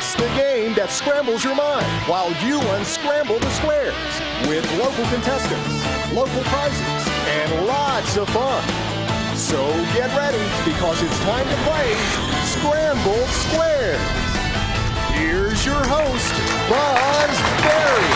It's the game that scrambles your mind while you unscramble the squares with local contestants, local prizes, and lots of fun. So get ready because it's time to play Sqrambled Squares. Here's your host, Buzz Berry.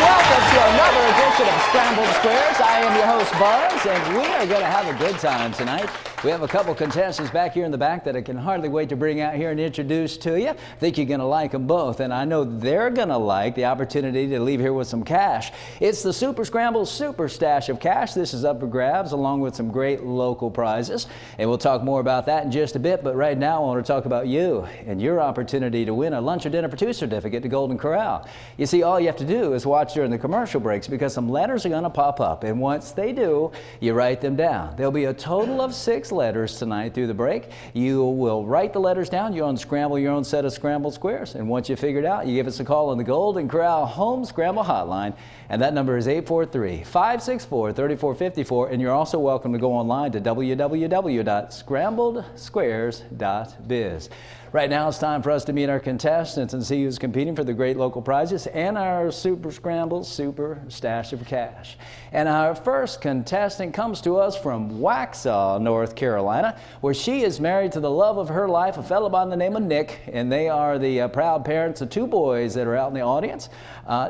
Welcome to another edition of Sqrambled Squares. I am your host, Buzz, and we are going to have a good time tonight. We have a couple contestants back here in the back that I can hardly wait to bring out here and introduce to you. I think you're going to like them both, and I know they're going to like the opportunity to leave here with some cash. It's the Super Scramble Super Stash of Cash. This is up for grabs, along with some great local prizes, and we'll talk more about that in just a bit. But right now, I want to talk about you and your opportunity to win a lunch or dinner for two certificate to Golden Corral. You see, all you have to do is watch during the commercial breaks because some letters are going to pop up, and once they do, you write them down. There'll be a total of 6 letters tonight through the break. You will write the letters down. You unscramble your own set of scrambled squares, and once you figure it out, you give us a call on the Golden Corral Home Scramble Hotline, and that number is 843-564-3454, and you're also welcome to go online to www.scrambledsquares.biz. Right now, it's time for us to meet our contestants and see who's competing for the great local prizes and our Super Scramble Super Stash of Cash. And our first contestant comes to us from Waxhaw, North Carolina, where she is married to the love of her life, a fellow by the name of Nick, and they are the proud parents of 2 boys that are out in the audience.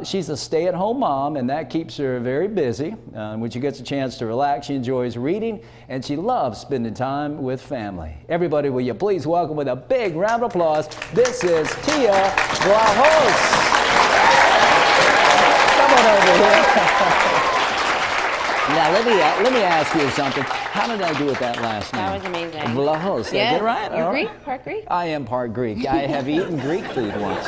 She's a stay-at-home mom, and that keeps her very busy. When she gets a chance to relax, she enjoys reading, and she loves spending time with family. Everybody, will you please welcome with a big round of applause, this is Tia Vlahos. Come on over here. Now, let me ask you something. How did I do with that last name? That was amazing. Vlahos. Did I get it right? You're Greek? Part Greek? I am part Greek. I have eaten Greek food once.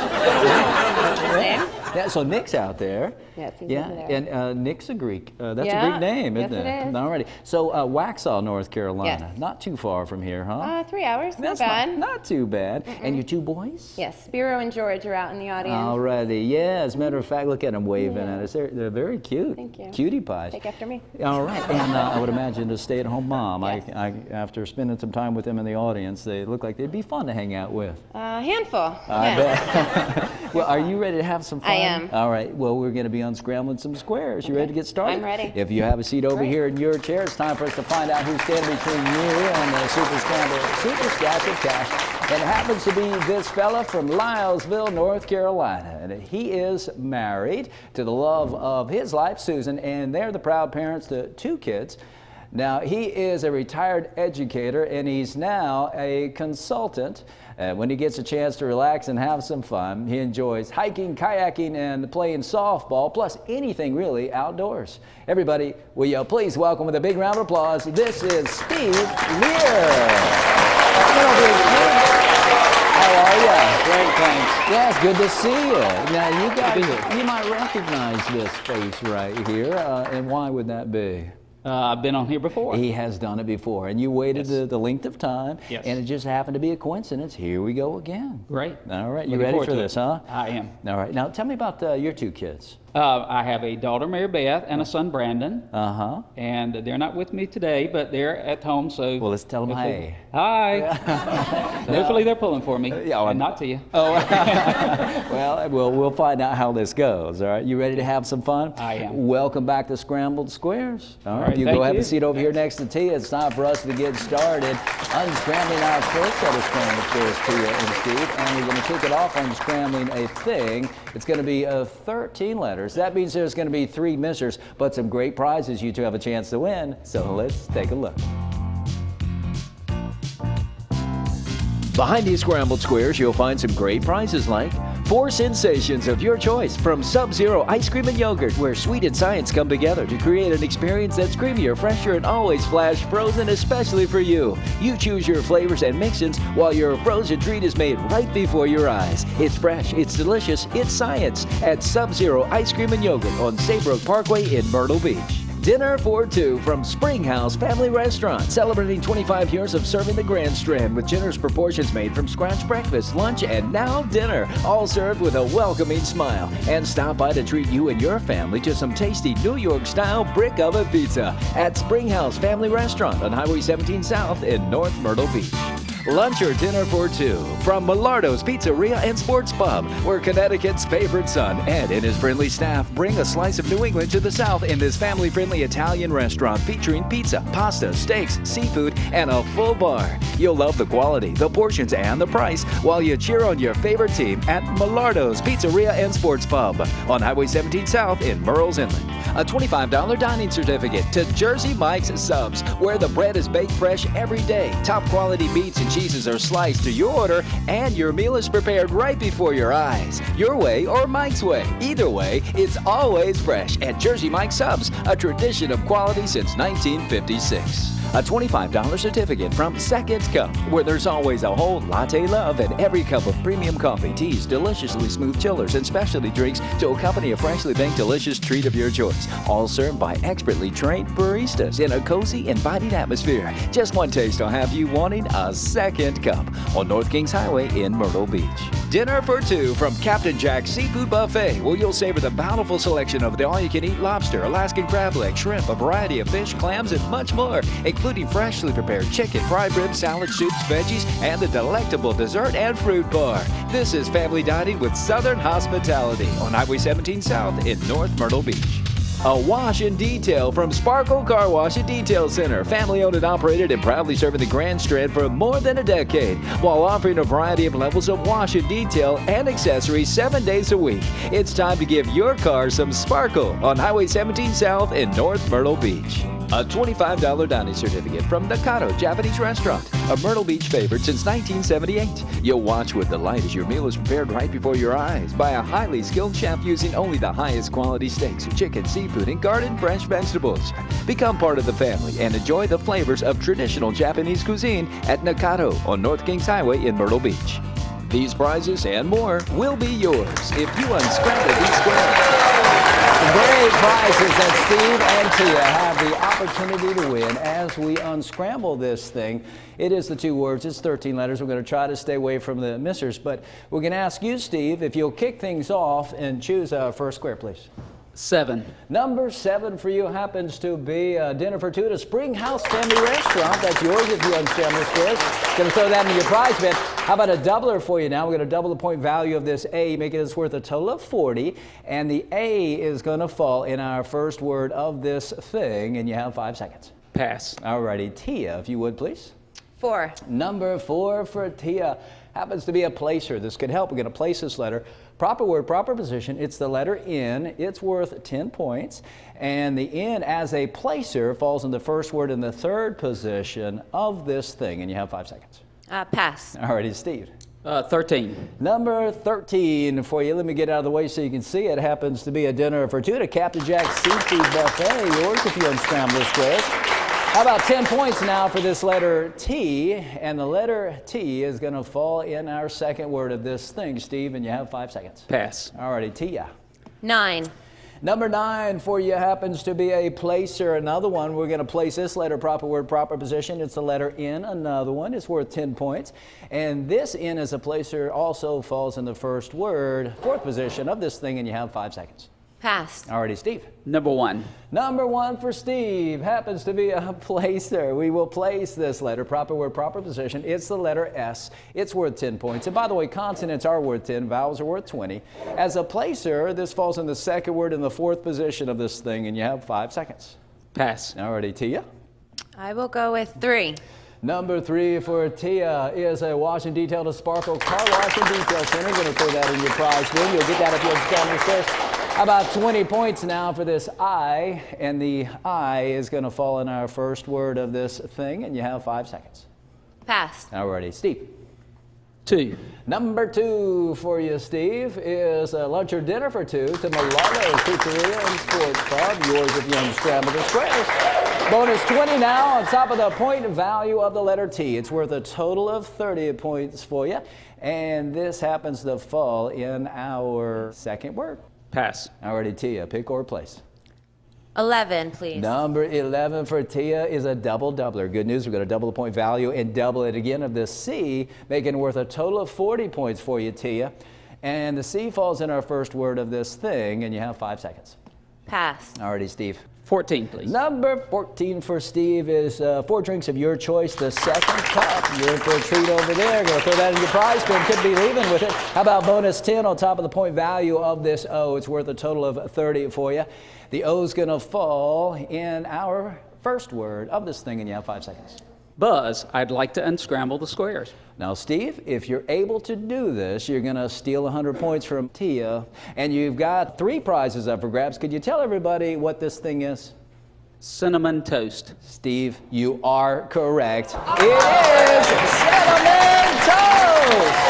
Yeah, so Nick's out there. Yes, he's yeah, over there. and Nick's a Greek. That's a Greek name, isn't it? Yes, it is. Alrighty. So Waxhaw, North Carolina. Yes. Not too far from here, huh? 3 hours. That's not bad. Not too bad. And your 2 boys? Yes, Spiro and George are out in the audience. Alrighty. Yeah, as a matter of fact, look at them waving at us. They're very cute. Thank you. Cutie pies. Take after me. All right. And I would imagine a stay-at-home mom. Yes. After spending some time with them in the audience, they look like they'd be fun to hang out with. Handful. I yes. bet. Well, are you ready to have some fun? I am. All right. Well, we're going to be unscrambling some squares. You ready to get started? I'm ready. If you have a seat over Great. here in your chair, it's time for us to find out who's standing between you and the Super Scramble Super Stash of Cash. And it happens to be this fella from Lylesville, North Carolina. And he is married to the love of his life, Susan, and they're the proud parents to 2 kids. Now, he is a retired educator, and he's now a consultant. When he gets a chance to relax and have some fun, he enjoys hiking, kayaking, and playing softball, plus anything really outdoors. Everybody, will you please welcome with a big round of applause, this is Steve Lear. How are you? Great, thanks. Yeah, it's good to see you. Now, you guys, you might recognize this face right here, and why would that be? I've been on here before. He has done it before, and you waited the length of time, Yes. and it just happened to be a coincidence. Here we go again. Great. All right, you Looking ready forward for to this, it. huh? I am. All right, now tell me about your 2 kids. I have a daughter, Mary Beth, and a son, Brandon. Uh-huh. And they're not with me today, but they're at home, so... Well, let's tell them hopefully- hey. Hi. Hopefully they're pulling for me, and not to you. Oh, well, we'll find out how this goes, all right? You ready to have some fun? I am. Welcome back to Scrambled Squares. All right, right, you thank go have you. a seat over here next to Tia. It's time for us to get started unscrambling our first set of Scrambled Squares, Tia and Steve, and we're going to kick it off unscrambling a thing. It's going to be 13 letters. That means there's going to be 3 missers, but some great prizes you 2 have a chance to win. So let's take a look. Behind these scrambled squares, you'll find some great prizes like 4 sensations of your choice from Sub-Zero ice cream and yogurt, where sweet and science come together to create an experience that's creamier, fresher, and always flash frozen, especially for you. You choose your flavors and mix-ins while your frozen treat is made right before your eyes. It's fresh, it's delicious, it's science at Sub-Zero ice cream and yogurt on Saybrook Parkway in Myrtle Beach. Dinner for 2 from Springhouse Family Restaurant, celebrating 25 years of serving the Grand Strand with generous proportions made from scratch breakfast, lunch, and now dinner, all served with a welcoming smile. And stop by to treat you and your family to some tasty New York-style brick oven pizza at Springhouse Family Restaurant on Highway 17 South in North Myrtle Beach. lunch or dinner for two from Millardo's Pizzeria and Sports Pub, where Connecticut's favorite son, Ed, and his friendly staff bring a slice of New England to the South in this family-friendly Italian restaurant featuring pizza, pasta, steaks, seafood, and a full bar. You'll love the quality, the portions, and the price while you cheer on your favorite team at Millardo's Pizzeria and Sports Pub on Highway 17 South in Murrells Inlet. A $25 dining certificate to Jersey Mike's Subs, where the bread is baked fresh every day. Top quality meats and cheeses are sliced to your order, and your meal is prepared right before your eyes. Your way or Mike's way. Either way, it's always fresh at Jersey Mike's Subs, a tradition of quality since 1956. A $25 certificate from Second Cup, where there's always a whole latte love and every cup of premium coffee, teas, deliciously smooth chillers, and specialty drinks to accompany a freshly baked delicious treat of your choice. All served by expertly trained baristas in a cozy, inviting atmosphere. Just one taste will have you wanting a second cup on North Kings Highway in Myrtle Beach. Dinner for two from Captain Jack's Seafood Buffet, where you'll savor the bountiful selection of the all-you-can-eat lobster, Alaskan crab leg, shrimp, a variety of fish, clams, and much more, including freshly prepared chicken, fried ribs, salad, soups, veggies, and the delectable dessert and fruit bar. This is family dining with Southern hospitality on Highway 17 South in North Myrtle Beach. A wash and detail from Sparkle Car Wash and Detail Center, family owned and operated and proudly serving the Grand Strand for more than a decade, while offering a variety of levels of wash and detail and accessories 7 days a week. It's time to give your car some sparkle on Highway 17 South in North Myrtle Beach. A $25 dining certificate from Nakado Japanese Restaurant, a Myrtle Beach favorite since 1978. You'll watch with delight as your meal is prepared right before your eyes by a highly skilled chef using only the highest quality steaks, chicken, seafood, and garden fresh vegetables. Become part of the family and enjoy the flavors of traditional Japanese cuisine at Nakado on North Kings Highway in Myrtle Beach. These prizes and more will be yours if you unscramble these squares. Great prizes that Steve and Tia have the opportunity to win as we unscramble this thing. It is the two words. It's 13 letters. We're going to try to stay away from the missers, but we're going to ask you, Steve, if you'll kick things off and choose our first square, please. 7. Number 7 for you happens to be dinner for two at a Spring House Family Restaurant. That's yours if you unscramble squares. Going to throw that in your prize bin. How about a doubler for you now? We're going to double the point value of this A, making it worth a total of 40. And the A is going to fall in our first word of this thing, and you have 5 seconds. Pass. All righty, Tia, if you would, please. 4. Number 4 for Tia happens to be a placer. This could help. We're going to place this letter. Proper word, proper position. It's the letter N. It's worth 10 points. And the N as a placer falls in the first word in the third position of this thing. And you have 5 seconds. Pass. All righty, Steve. 13. Number 13 for you. Let me get out of the way so you can see it. Happens to be a dinner for two at Captain Jack's Seafood Buffet. Yours if you unscramble the squares. How about 10 points now for this letter T? And the letter T is going to fall in our second word of this thing, Steve, and you have 5 seconds. Pass. All righty, Tia. 9. Number 9 for you happens to be a placer. Another one, we're going to place this letter, proper word, proper position. It's the letter N. Another one. It's worth 10 points. And this N as a placer also falls in the first word, fourth position of this thing, and you have 5 seconds. Pass. All righty, Steve. Number 1. Number 1 for Steve happens to be a placer. We will place this letter, proper word, proper position. It's the letter S. It's worth 10 points. And by the way, consonants are worth 10. Vowels are worth 20. As a placer, this falls in the second word in the fourth position of this thing, and you have 5 seconds. Pass. All righty, Tia. I will go with 3. Number 3 for Tia is a wash and detail to Sparkle Car Wash and Detail Center. Going to throw that in your prize bin. You'll get that if you'll stand upstairs. About 20 points now for this I, and the I is going to fall in our first word of this thing, and you have 5 seconds. Pass. All righty, Steve. 2. Number 2 for you, Steve, is a lunch or dinner for two to Millardo's Pizzeria and Sports Pub. Yours if you unscramble the squares. Bonus 20 now on top of the point value of the letter T. It's worth a total of 30 points for you, and this happens to fall in our second word. Pass. All righty, Tia, pick or place. 11, please. Number 11 for Tia is a double-doubler. Good news, we're going to double the point value and double it again of the C, making it worth a total of 40 points for you, Tia. And the C falls in our first word of this thing, and you have 5 seconds. Pass. All righty, Steve. 14, please. Number 14 for Steve is 4 drinks of your choice, the second cup. You're in for a treat over there. Going to throw that in your prize bin. Could be leaving with it. How about bonus 10 on top of the point value of this O? It's worth a total of 30 for you. The O's going to fall in our first word of this thing, and you have 5 seconds. Buzz, I'd like to unscramble the squares. Now, Steve, if you're able to do this, you're going to steal 100 points from Tia, and you've got 3 prizes up for grabs. Could you tell everybody what this thing is? Cinnamon toast. Steve, you are correct. It is cinnamon toast!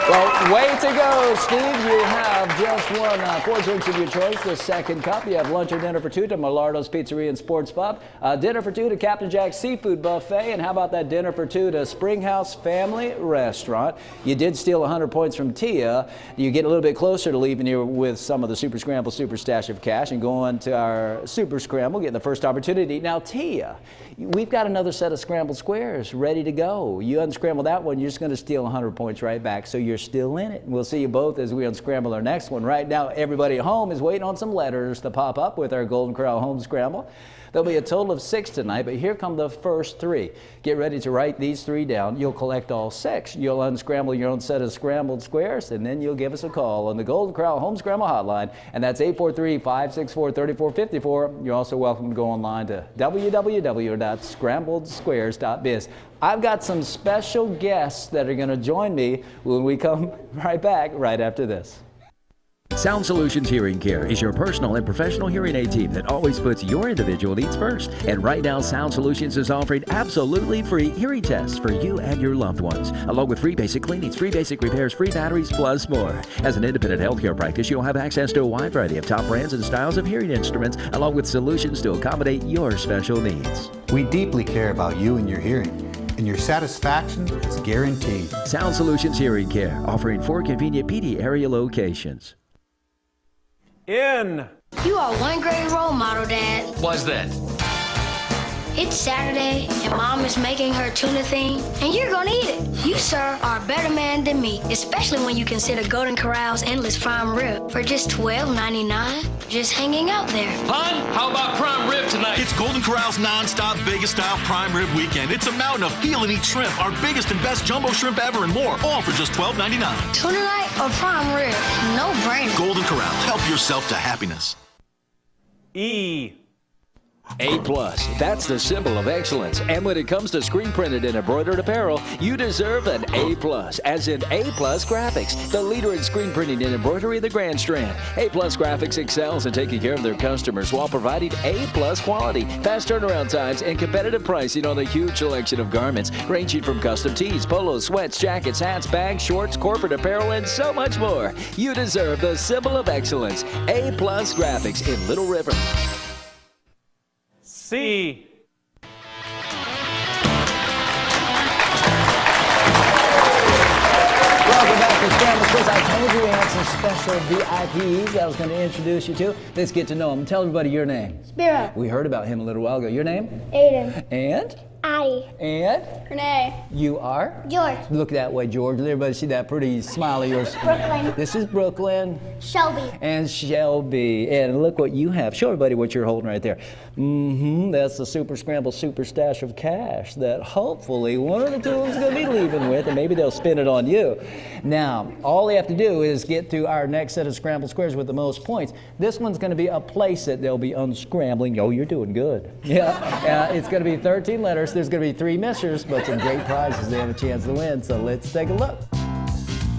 Well, way to go, Steve. You have just won 4 drinks of your choice, the second cup. You have lunch or dinner for 2 to Millardo's Pizzeria and Sports Pub. Dinner for 2 to Captain Jack's Seafood Buffet. And how about that dinner for 2 to Springhouse Family Restaurant? You did steal 100 points from Tia. You get a little bit closer to leaving here with some of the Super Scramble Super Stash of Cash and going to our Super Scramble, getting the first opportunity. Now, Tia, we've got another set of Scrambled Squares ready to go. You unscramble that one, you're just going to steal 100 points right back. So you're still in it. We'll see you both as we unscramble our next one. Right now, everybody at home is waiting on some letters to pop up with our Golden Corral Home Scramble. There'll be a total of 6 tonight, but here come the first 3. Get ready to write these 3 down. You'll collect all 6. You'll unscramble your own set of Scrambled Squares, and then you'll give us a call on the Golden Corral Home Scramble Hotline, and that's 843-564-3454. You're also welcome to go online to www.scrambledsquares.biz. I've got some special guests that are going to join me when we come right back right after this. Sound Solutions Hearing Care is your personal and professional hearing aid team that always puts your individual needs first. And right now, Sound Solutions is offering absolutely free hearing tests for you and your loved ones, along with free basic cleanings, free basic repairs, free batteries, plus more. As an independent healthcare practice, you'll have access to a wide variety of top brands and styles of hearing instruments, along with solutions to accommodate your special needs. We deeply care about you and your hearing, and your satisfaction is guaranteed. Sound Solutions Hearing Care, offering 4 convenient PD area locations. In. You are one great role model, Dad. Why's that? It's Saturday, and Mom is making her tuna thing, and you're gonna eat it. You, sir, are a better man than me, especially when you consider Golden Corral's endless prime rib for just $12.99, just hanging out there. Hon, how about prime rib tonight? It's Golden Corral's non-stop Vegas-style prime rib weekend. It's a mountain of peel and eat shrimp, our biggest and best jumbo shrimp ever, and more, all for just $12.99. Tuna night or prime rib? No brainer. Golden Corral, help yourself to happiness. E. A+, that's the symbol of excellence. And when it comes to screen printed and embroidered apparel, you deserve an A+, as in A+ Graphics, the leader in screen printing and embroidery of the Grand Strand. A+ Graphics excels in taking care of their customers while providing A+ quality, fast turnaround times, and competitive pricing on a huge selection of garments, ranging from custom tees, polos, sweats, jackets, hats, bags, shorts, corporate apparel, and so much more. You deserve the symbol of excellence, A+ Graphics in Little River. C. Welcome back to Sqrambled Squares. I told you we had some special VIPs that I was going to introduce you to. Let's get to know them. Tell everybody your name. Spiro. We heard about him a little while ago. Your name? Aiden. And? Addie. And? Renee. You are? George. Look that way, George. Let everybody see that pretty smile of yours. Brooklyn. This is Brooklyn. Shelby. And Shelby. And look what you have. Show everybody what you're holding right there. That's the Super Scramble Super Stash of Cash that hopefully one of the two is going to be leaving with, and maybe they'll spin it on you. Now, all they have to do is get through our next set of Scrambled Squares with the most points. This one's going to be a place that they'll be unscrambling. Oh, you're doing good. Yeah. It's going to be 13 letters. There's going to be 3 missers, but some great prizes they have a chance to win. So let's take a look.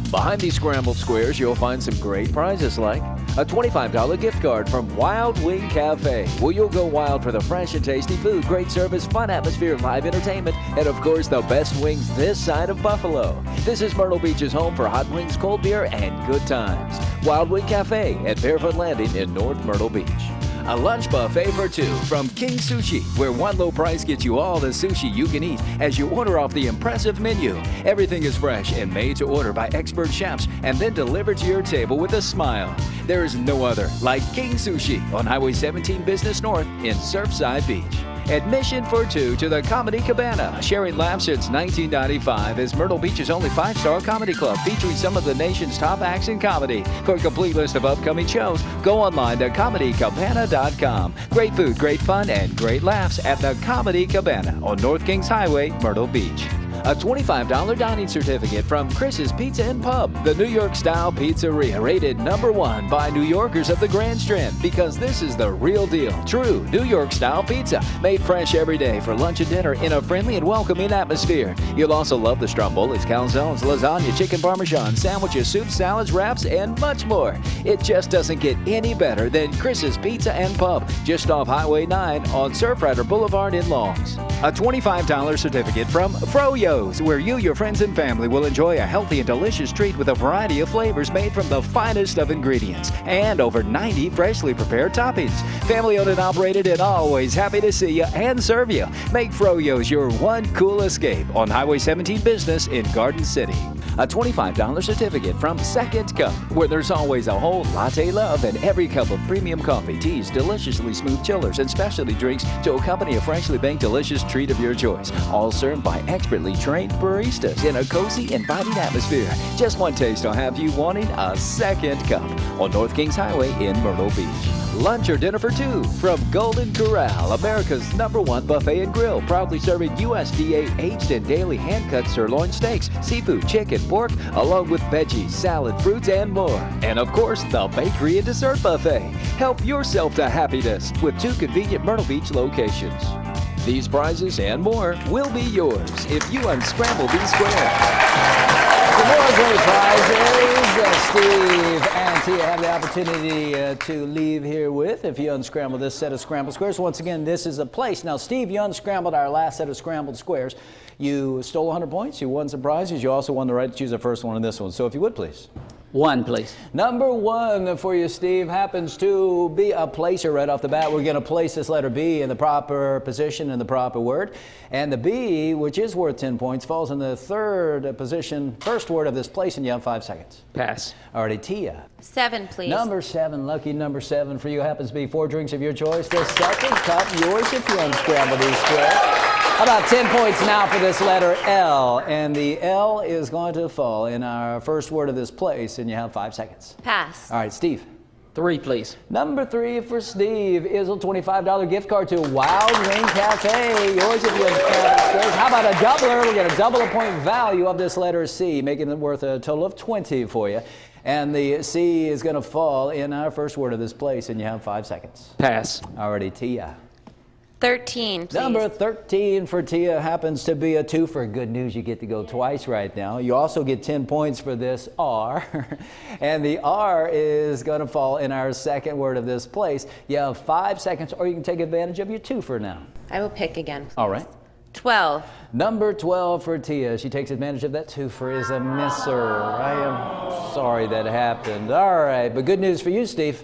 Behind these Scrambled Squares, you'll find some great prizes like a $25 gift card from Wild Wing Cafe, where you'll go wild for the fresh and tasty food, great service, fun atmosphere, live entertainment, and of course the best wings this side of Buffalo. This is Myrtle Beach's home for hot wings, cold beer, and good times. Wild Wing Cafe at Barefoot Landing in North Myrtle Beach. A lunch buffet for 2 from King Sushi, where one low price gets you all the sushi you can eat as you order off the impressive menu. Everything is fresh and made to order by expert chefs and then delivered to your table with a smile. There is no other like King Sushi on Highway 17 Business North in Surfside Beach. Admission for two to the Comedy Cabana, sharing laughs since 1995, is Myrtle Beach's only 5-star comedy club featuring some of the nation's top acts in comedy. For a complete list of upcoming shows, go online to comedycabana.com. Great food, great fun, and great laughs at the Comedy Cabana on North Kings Highway, Myrtle Beach. A $25 dining certificate from Chris's Pizza and Pub, the New York-style pizzeria rated #1 by New Yorkers of the Grand Strand, because this is the real deal. True New York-style pizza, made fresh every day for lunch and dinner in a friendly and welcoming atmosphere. You'll also love the strombolis, calzones, lasagna, chicken parmesan, sandwiches, soups, salads, wraps, and much more. It just doesn't get any better than Chris's Pizza and Pub, just off Highway 9 on Surfrider Boulevard in Longs. A $25 certificate from Froyo, where you, your friends, and family will enjoy a healthy and delicious treat with a variety of flavors made from the finest of ingredients and over 90 freshly prepared toppings. Family owned and operated, and always happy to see you and serve you. Make Froyo's your one cool escape on Highway 17 Business in Garden City. A $25 certificate from Second Cup, where there's always a whole latte love and every cup of premium coffee, teas, deliciously smooth chillers, and specialty drinks to accompany a freshly baked delicious treat of your choice. All served by expertly trained baristas in a cozy, inviting atmosphere. Just one taste will have you wanting a second cup on North Kings Highway in Myrtle Beach. Lunch or dinner for two from Golden Corral, America's #1 buffet and grill, proudly serving USDA aged and daily hand-cut sirloin steaks, seafood, chicken, pork, along with veggies, salad, fruits, and more. And of course, the bakery and dessert buffet. Help yourself to happiness with 2 convenient Myrtle Beach locations. These prizes and more will be yours if you unscramble these squares. For more great prizes, Steve and Tia have the opportunity to leave here with if you unscramble this set of scrambled squares. Once again, this is a place. Now, Steve, you unscrambled our last set of scrambled squares. You stole 100 points. You won some prizes. You also won the right to choose the first one in this one. So if you would, please. 1, please. Number 1 for you, Steve, happens to be a placer right off the bat. We're going to place this letter B in the proper position in the proper word. And the B, which is worth 10 points, falls in the third position, first word of this place, and you have 5 seconds. Pass. Alrighty, Tia. 7, please. Number 7, lucky number 7 for you happens to be 4 drinks of your choice. The second cup, yours if you unscramble these squares. How about 10 points now for this letter L? And the L is going to fall in our first word of this place, and you have 5 seconds. Pass. All right, Steve. 3, please. Number 3 for Steve is a $25 gift card to Wild Wing Cafe. Yours if you have. How about a doubler? We're going to double a point value of this letter C, making it worth a total of 20 for you. And the C is going to fall in our first word of this place, and you have 5 seconds. Pass. Already, Tia. 13, please. Number 13 for Tia happens to be a 2 for good news. You get to go twice right now. You also get 10 points for this R. And the R is going to fall in our second word of this place. You have 5 seconds, or you can take advantage of your 2 for now. I will pick again, please. All right. 12. Number 12 for Tia. She takes advantage of that 2 for is a misser. I am sorry that happened. All right, but good news for you, Steve.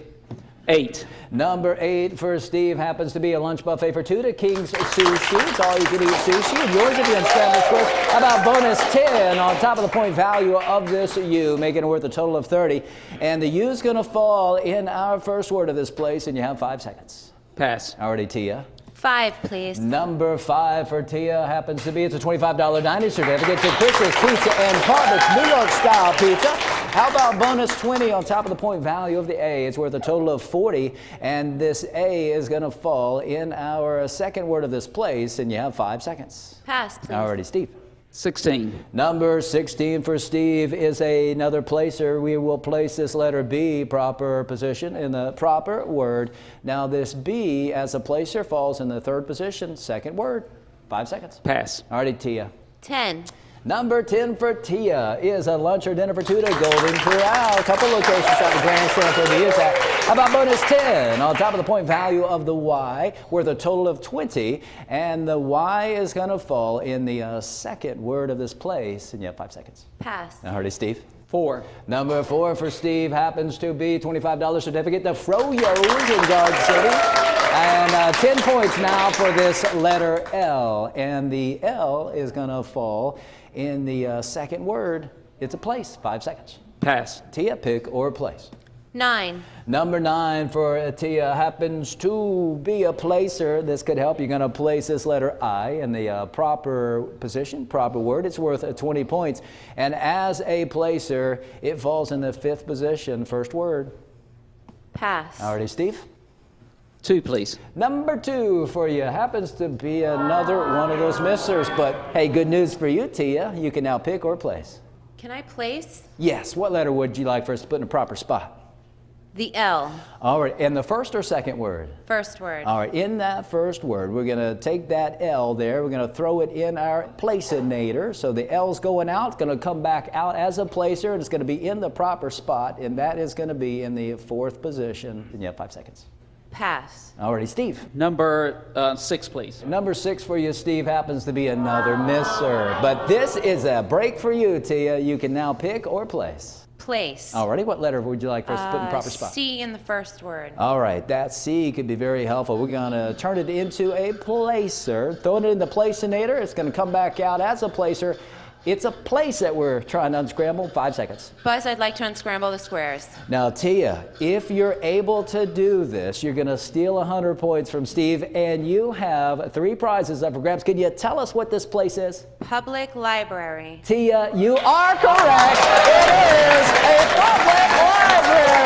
8. Number 8 for Steve happens to be a lunch buffet for 2 to King's Sushi. It's all you can eat sushi. And yours if you unscramble squares. How about bonus 10 on top of the point value of this U, making it worth a total of 30. And the U's going to fall in our first word of this place, and you have 5 seconds. Pass. Already, Tia. 5, please. Number 5 for Tia happens to be, it's a $25 dining certificate to Chris's Pizza and Pub. It's New York style pizza. How about bonus 20 on top of the point value of the A? It's worth a total of 40, and this A is going to fall in our second word of this place, and you have 5 seconds. Pass, please. Alrighty, Steve. 16. Number 16 for Steve is another placer. We will place this letter B, proper position, in the proper word. Now this B as a placer falls in the third position, second word. 5 seconds. Pass. Alrighty, Tia. 10. Number 10 for Tia is a lunch or dinner for 2 to Golden Corral. A couple locations at the grandstand for the use that. How about bonus 10 on top of the point value of the Y, worth a total of 20, and the Y is going to fall in the second word of this place, and you have 5 seconds. Pass. Alrighty, Steve. 4. Number 4 for Steve happens to be $25 certificate to Froyo's in Garden City. And 10 points now for this letter L. And the L is going to fall in the second word. It's a place. 5 seconds. Pass. Tia, pick or place. 9. Number 9 for Tia happens to be a placer. This could help. You're going to place this letter I in the proper position, proper word. It's worth 20 points. And as a placer, it falls in the 5th position. First word. Pass. Alrighty, Steve. 2, please. Number 2 for you happens to be another one of those missers. But hey, good news for you, Tia. You can now pick or place. Can I place? Yes. What letter would you like for us to put in a proper spot? The L. All right. And the first or second word? First word. All right. In that first word, we're going to take that L there. We're going to throw it in our placinator. So the L's going out. It's going to come back out as a placer. And it's going to be in the proper spot. And that is going to be in the 4th position. And you have 5 seconds. Pass. Alrighty, Steve. Number 6, please. Number 6 for you, Steve, happens to be another misser. But this is a break for you, Tia. You can now pick or place. Place. Alrighty, what letter would you like for us to put in the proper spot? C in the first word. All right, that C could be very helpful. We're going to turn it into a placer. Throw it in the placinator. It's going to come back out as a placer. It's a place that we're trying to unscramble. 5 seconds. Buzz, I'd like to unscramble the squares. Now, Tia, if you're able to do this, you're going to steal 100 points from Steve, and you have 3 prizes up for grabs. Can you tell us what this place is? Public library. Tia, you are correct. It is a public library.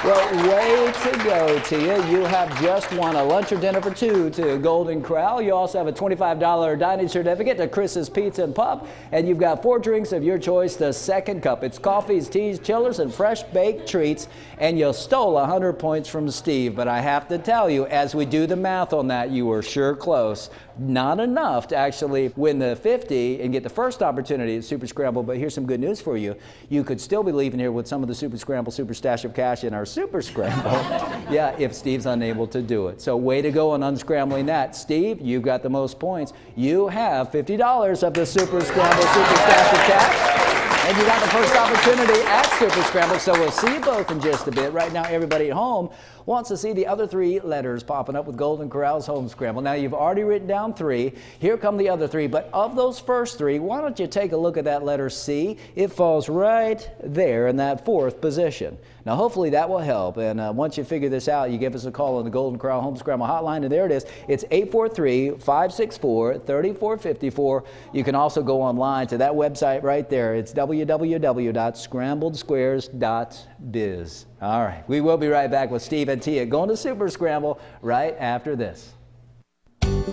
Well, way to go, Tia. You have just won a lunch or dinner for 2 to Golden Corral. You also have a $25 dining certificate to Chris's Pizza and Pub. And you've got 4 drinks of your choice, the second cup. It's coffees, teas, chillers, and fresh baked treats. And you stole 100 points from Steve. But I have to tell you, as we do the math on that, you were sure close. Not enough to actually win the 50 and get the first opportunity at Super Scramble. But here's some good news for you. You could still be leaving here with some of the Super Scramble Super Stash of Cash in our Super Scramble. Yeah, if Steve's unable to do it. So way to go on unscrambling that. Steve, you've got the most points. You have $50 of the Super Scramble Super Stash of Cash. And you got the first opportunity at Super Scramble, so we'll see you both in just a bit. Right now, everybody at home wants to see the other 3 letters popping up with Golden Corral's Home Scramble. Now, you've already written down 3. Here come the other 3. But of those first 3, why don't you take a look at that letter C? It falls right there in that 4th position. Now, hopefully that will help. And once you figure this out, you give us a call on the Golden Corral Home Scramble hotline, and there it is. It's 843-564-3454. You can also go online to that website right there. It's www.scrambledsquares.biz. All right, we will be right back with Steve and Tia going to Super Scramble right after this.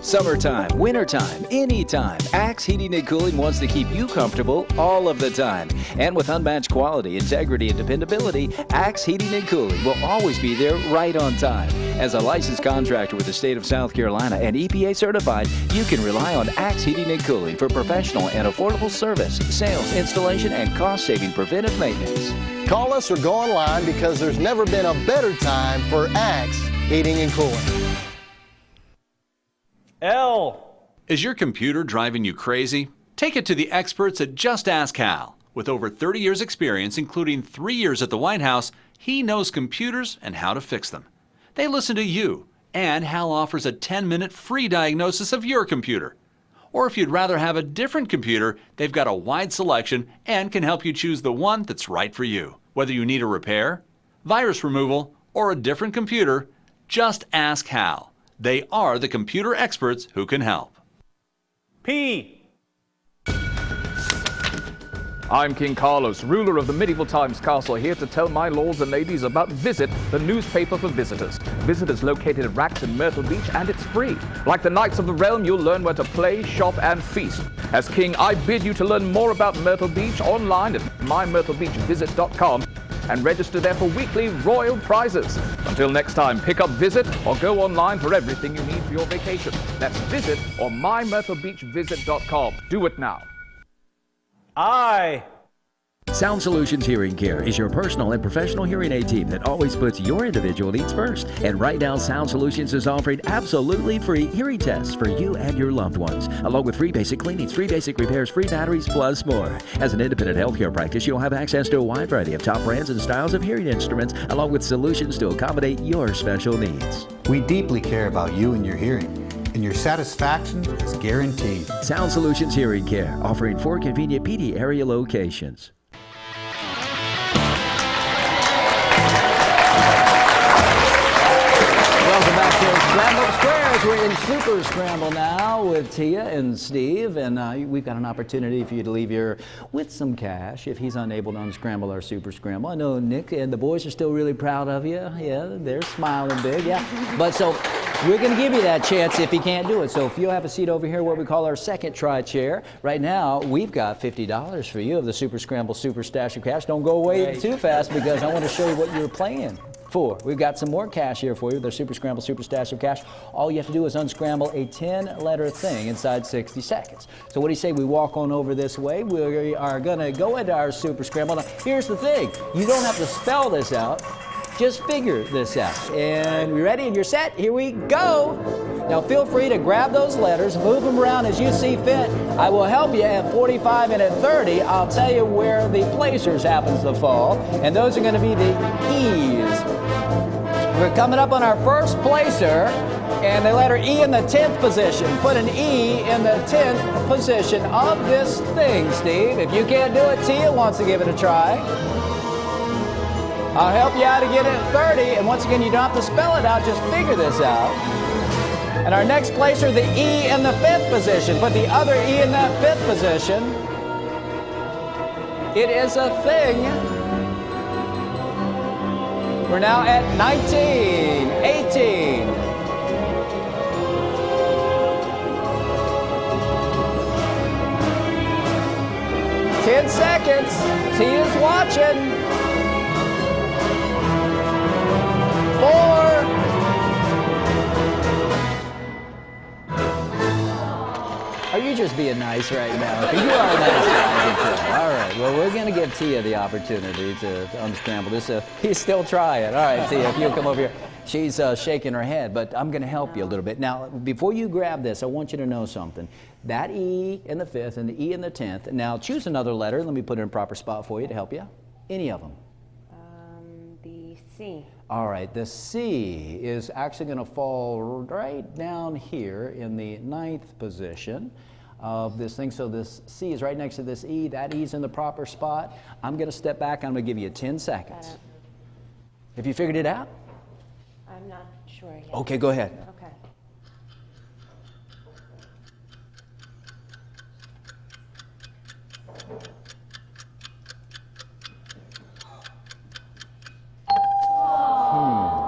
Summertime, wintertime, anytime, Axe Heating and Cooling wants to keep you comfortable all of the time. And with unmatched quality, integrity, and dependability, Axe Heating and Cooling will always be there right on time. As a licensed contractor with the state of South Carolina and EPA certified, you can rely on Axe Heating and Cooling for professional and affordable service, sales, installation, and cost-saving preventive maintenance. Call us or go online because there's never been a better time for Axe Heating and Cooling. L. Is your computer driving you crazy? Take it to the experts at Just Ask Hal. With over 30 years experience, including 3 years at the White House, he knows computers and how to fix them. They listen to you, and Hal offers a 10-minute free diagnosis of your computer. Or if you'd rather have a different computer, they've got a wide selection and can help you choose the one that's right for you. Whether you need a repair, virus removal, or a different computer, just ask Hal. They are the computer experts who can help. P. I'm King Carlos, ruler of the medieval times castle, here to tell my lords and ladies about Visit, the newspaper for visitors. Visitors located at Rax in Myrtle Beach, and it's free. Like the Knights of the Realm, you'll learn where to play, shop, and feast. As king, I bid you to learn more about Myrtle Beach online at mymyrtlebeachvisit.com and register there for weekly royal prizes. Until next time, pick up Visit or go online for everything you need for your vacation. That's Visit or mymyrtlebeachvisit.com. Do it now. I. Sound Solutions Hearing Care is your personal and professional hearing aid team that always puts your individual needs first. And right now, Sound Solutions is offering absolutely free hearing tests for you and your loved ones, along with free basic cleanings, free basic repairs, free batteries, plus more. As an independent healthcare practice, you'll have access to a wide variety of top brands and styles of hearing instruments, along with solutions to accommodate your special needs. We deeply care about you and your hearing, and your satisfaction is guaranteed. Sound Solutions Hearing Care, offering 4 convenient PD area locations. Sqrambled Squares. We're in Super Scramble now with Tia and Steve, and we've got an opportunity for you to leave here with some cash if he's unable to unscramble our Super Scramble. I know Nick and the boys are still really proud of you. Yeah, they're smiling big. Yeah, but so we're going to give you that chance if he can't do it. So if you'll have a seat over here, what we call our second try chair. Right now, we've got $50 for you of the Super Scramble Super Stash of Cash. Don't go away too fast because I want to show you what you're playing for. We've got some more cash here for you, the Super Scramble Super Stash of Cash. All you have to do is unscramble a 10-letter thing inside 60 seconds. So what do you say we walk on over this way? We are going to go into our Super Scramble. Now, here's the thing. You don't have to spell this out. Just figure this out. And we ready and you're set? Here we go. Now feel free to grab those letters, move them around as you see fit. I will help you at 45 and at 30. I'll tell you where the placers happens to fall. And those are going to be the E's. We're coming up on our first placer, and the letter E in the 10th position. Put an E in the 10th position of this thing, Steve. If you can't do it, Tia wants to give it a try. I'll help you out to get it at 30, and once again, you don't have to spell it out, just figure this out. And our next placer, the E in the 5th position. Put the other E in that 5th position. It is a thing. We're now at 19, 18. Ten seconds. Tia's watching. 4. Are you just being nice right now? You are a nice guy. All right. Well, we're going to give Tia the opportunity to unscramble this. He's still trying. All right, Tia, if you'll come over here. She's shaking her head, but I'm going to help you a little bit. Now, before you grab this, I want you to know something. That E in the 5th and the E in the 10th. Now, choose another letter. Let me put it in a proper spot for you to help you. Any of them. The C. All right, the C is actually going to fall right down here in the 9th position of this thing. So this C is right next to this E. That E's in the proper spot. I'm going to step back. I'm going to give you 10 seconds. Have you figured it out? I'm not sure yet. Okay, go ahead. Okay.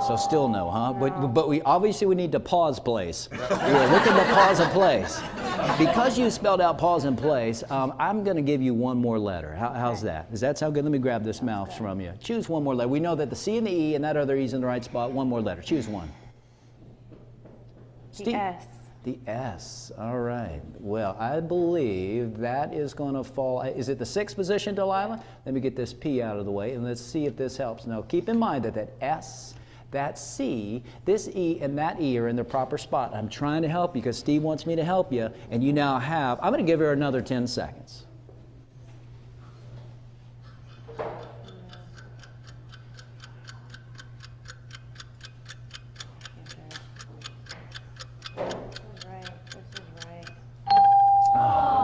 So still no, huh? But we obviously need to pause place. We're looking to pause a place. Because you spelled out pause in place, I'm going to give you one more letter. How's that? Does that sound good? Let me grab this mouse from you. Choose one more letter. We know that the C and the E and that other E's in the right spot. One more letter. Choose one. The S. The S. All right. Well, I believe that is going to fall. Is it the 6th position, Delilah? Let me get this P out of the way, and let's see if this helps. Now, keep in mind that that S, that C, this E, and that E are in the proper spot. I'm trying to help you because Steve wants me to help you, and you now have, I'm going to give her another 10 seconds.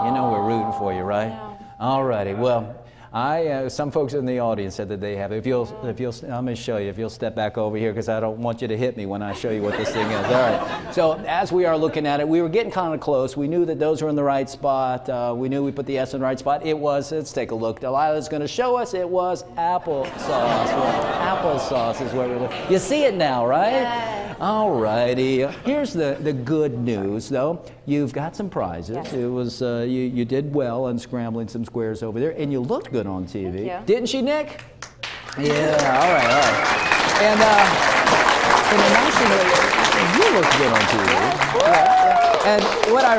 You know we're rooting for you, right? All righty. Well, some folks in the audience said that they have. If you'll, I'm going to show you. If you'll step back over here, because I don't want you to hit me when I show you what this thing is. All right. So as we are looking at it, we were getting kind of close. We knew that those were in the right spot. We knew we put the S in the right spot. It was. Let's take a look. Delilah's going to show us. It was applesauce. Well, applesauce is what we're looking. You see it now, right? Yes. All righty. Here's the good news, though. You've got some prizes. Yes. It was you did well unscrambling some squares over there, and you looked good on TV. Thank you. Didn't she, Nick? Yeah. All right. And the nice thing is, you looked good on TV. Yeah. And what I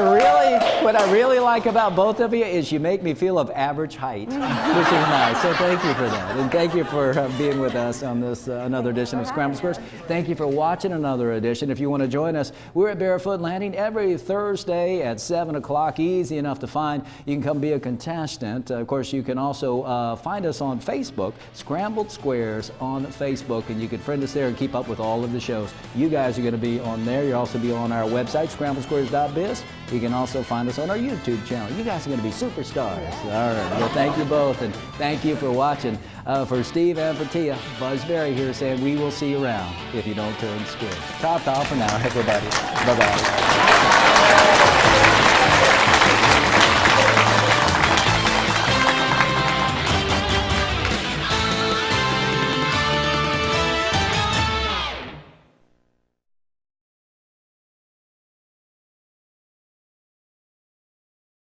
really like about both of you is you make me feel of average height, which is nice. So thank you for that, and thank you for being with us on this another edition of Sqrambled Squares. Thank you for watching another edition. If you want to join us, we're at Barefoot Landing every Thursday at 7 o'clock. Easy enough to find. You can come be a contestant. Of course, you can also find us on Facebook, Sqrambled Squares on Facebook, and you can friend us there and keep up with all of the shows. You guys are going to be on there. You'll also be on our website, SqrambledSquares.com. sqramblesquares.biz. You can also find us on our YouTube channel. You guys are going to be superstars. All right. Well, thank you both, and thank you for watching. For Steve and for Tia, Buzz Berry here saying we will see you around if you don't turn square. Ta-ta for now, everybody. Bye-bye.